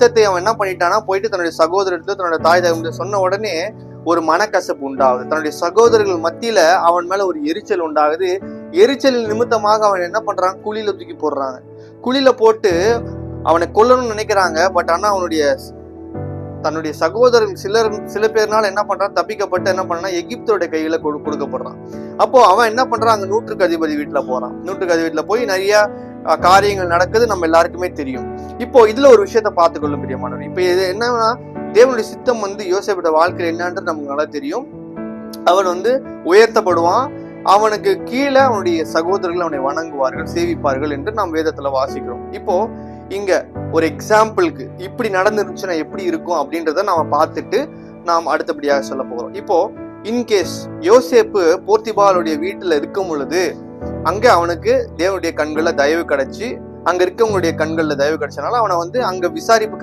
யுத்தத்தை அவன் என்ன பண்ணிட்டானா, போயிட்டு தன்னுடைய சகோதரத்தை தன்னோட தாய் தகவல் சொன்ன உடனே ஒரு மனக்கசப்பு உண்டாகுது. தன்னுடைய சகோதரர்கள் மத்தியில அவன் மேல ஒரு எரிச்சல் உண்டாகுது. எரிச்சலின் நிமித்தமாக அவன் என்ன பண்றான், குழியில தூக்கி போடுறாங்க. குழியில போட்டு அவனை கொல்லணும்னு நினைக்கிறாங்க. பட் ஆனா தன்னுடைய சகோதரர்கள் சில பேர்னால என்ன பண்றான், தப்பிக்கப்பட்டு என்ன பண்ணா எகிப்தோட கையில கொடுக்கப்படுறான். அப்போ அவன் என்ன பண்றான், அங்க நூற்றுக்கு அதிபதி வீட்டுல போறான். நூற்றுக்கு அதிபதி வீட்டுல போய் நிறைய காரியங்கள் நடக்குது, நம்ம எல்லாருக்குமே தெரியும். இப்போ இதுல ஒரு விஷயத்த பார்த்துக்கொள்ளும் பிரியமானவர். இப்ப இது என்னன்னா, தேவனுடைய சித்தம் யோசேப்போட வாழ்க்கையில் என்னன்றது நமக்கு நல்லா தெரியும். அவன் உயர்த்தப்படுவான். அவனுக்கு கீழே அவனுடைய சகோதரர்கள் அவனை வணங்குவார்கள், சேவிப்பார்கள் என்று நாம் வேதத்துல வாசிக்கிறோம். இப்போ இங்க ஒரு எக்ஸாம்பிளுக்கு இப்படி நடந்துருந்துச்சுன்னா எப்படி இருக்கும் அப்படின்றத நாம பார்த்துட்டு நாம் அடுத்தபடியாக சொல்ல போகிறோம். இப்போ இன்கேஸ் யோசேப்பு போர்த்திபாலுடைய வீட்டுல இருக்கும் பொழுது அங்க அவனுக்கு தேவனுடைய கண்கள்ல தயவு கிடைச்சு, அங்க இருக்கவங்களுடைய கண்கள்ல தயவு கிடைச்சனால அவனை அங்க விசாரிப்பு